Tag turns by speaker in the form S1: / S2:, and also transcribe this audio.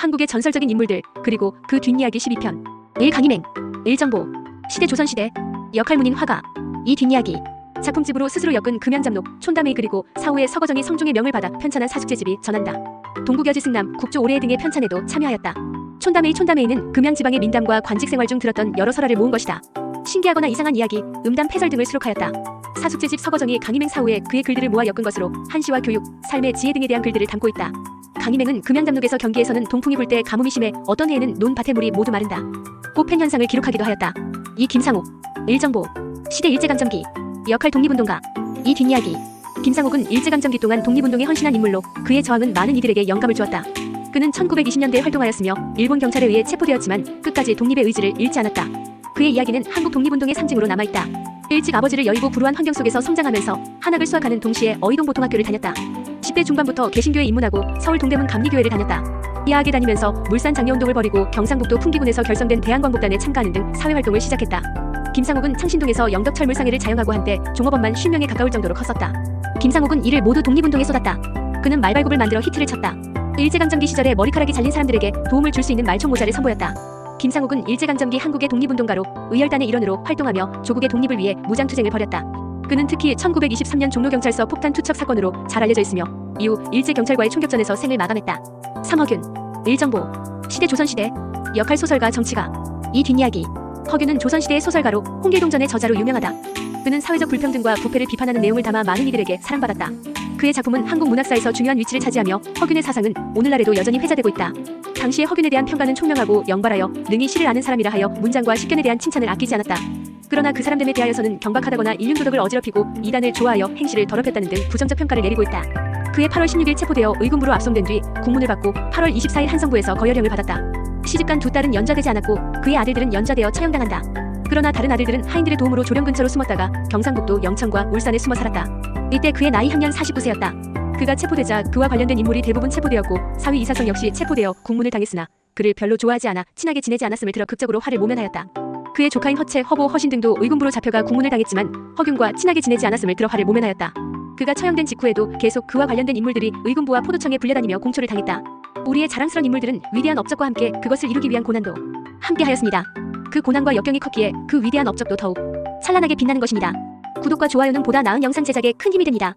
S1: 한국의 전설적인 인물들, 그리고 그 뒷이야기 12편. 강희맹, 정보, 시대 조선시대, 역할문인 화가. 이 뒷이야기. 작품집으로 스스로 엮은 금양잡록, 촌담회 그리고 사후에 서거정이 성종의 명을 받아 편찬한 사숙제집이 전한다. 동국여지 승남, 국조 오래 등의 편찬에도 참여하였다. 촌담회는 금양지방의 민담과 관직생활 중 들었던 여러 설화를 모은 것이다. 신기하거나 이상한 이야기, 음담 패설 등을 수록하였다. 사숙제집 서거정이 강희맹 사후에 그의 글들을 모아 엮은 것으로 한시와 교육, 삶의 지혜 등에 대한 글들을 담고 있다. 강희맹은 금양잡록에서 경기에서는 동풍이 불 때 가뭄이 심해 어떤 해에는 논밭의 물이 모두 마른다. 꽃팬 현상을 기록하기도 하였다. 이 김상옥, 정보, 시대 일제강점기, 역할 독립운동가. 이 뒷이야기. 김상옥은 일제강점기 동안 독립운동에 헌신한 인물로 그의 저항은 많은 이들에게 영감을 주었다. 그는 1920년대에 활동하였으며 일본 경찰에 의해 체포되었지만 끝까지 독립의 의지를 잃지 않았다. 그의 이야기는 한국 독립운동의 상징으로 남아있다. 일찍 아버지를 여의고 불우한 환경 속에서 성장하면서 한학을 수학하는 동시에 어이동 보통학교를 다녔다. 10대 중반부터 개신교에 입문하고 서울 동대문 감리교회를 다녔다. 이하학에 다니면서 물산 장려운동을 벌이고 경상북도 풍기군에서 결성된 대한광복단에 참가하는 등 사회활동을 시작했다. 김상옥은 창신동에서 영덕철물상회를 자영하고 한때 종업원만 50명에 가까울 정도로 컸었다. 김상옥은 이를 모두 독립운동에 쏟았다. 그는 말발굽을 만들어 히트를 쳤다. 일제강점기 시절에 머리카락이 잘린 사람들에게 도움을 줄 수 있는 말총 모자를 선보였다. 김상옥은 일제강점기 한국의 독립운동가로 의열단의 일원으로 활동하며 조국의 독립을 위해 무장투쟁을 벌였다. 그는 특히 1923년 종로경찰서 폭탄 투척 사건으로 잘 알려져 있으며 이후 일제경찰과의 총격전에서 생을 마감했다. 삼허균, 정보, 시대 조선시대, 역할 소설가 정치가. 이 뒷이야기. 허균은 조선시대의 소설가로 홍길동전의 저자로 유명하다. 그는 사회적 불평등과 부패를 비판하는 내용을 담아 많은 이들에게 사랑받았다. 그의 작품은 한국 문학사에서 중요한 위치를 차지하며 허균의 사상은 오늘날에도 여전히 회자되고 있다. 당시의 허균에 대한 평가는 총명하고 영발하여 능히 시를 아는 사람이라 하여 문장과 식견에 대한 칭찬을 아끼지 않았다. 그러나 그 사람됨에 대하여서는 경박하다거나 인륜도덕을 어지럽히고 이단을 좋아하여 행실을 더럽혔다는 등 부정적 평가를 내리고 있다. 그의 8월 16일 체포되어 의군부로 압송된 뒤 국문을 받고 8월 24일 한성부에서 거열형을 받았다. 시집간 두 딸은 연좌되지 않았고 그의 아들들은 연좌되어 처형당한다. 그러나 다른 아들들은 하인들의 도움으로 조령 근처로 숨었다가 경상북도 영천과 울산에 숨어 살았다. 이때 그의 나이 향년 49세였다. 그가 체포되자 그와 관련된 인물이 대부분 체포되었고 사위 이사성 역시 체포되어 국문을 당했으나 그를 별로 좋아하지 않아 친하게 지내지 않았음을 들어 극적으로 화를 모면하였다. 그의 조카인 허채, 허보, 허신 등도 의군부로 잡혀가 국문을 당했지만 허균과 친하게 지내지 않았음을 들어 화를 모면하였다. 그가 처형된 직후에도 계속 그와 관련된 인물들이 의군부와 포도청에 불려다니며 공초를 당했다. 우리의 자랑스러운 인물들은 위대한 업적과 함께 그것을 이루기 위한 고난도 함께하였습니다. 그 고난과 역경이 컸기에 그 위대한 업적도 더욱 찬란하게 빛나는 것입니다. 구독과 좋아요는 보다 나은 영상 제작에 큰 힘이 됩니다.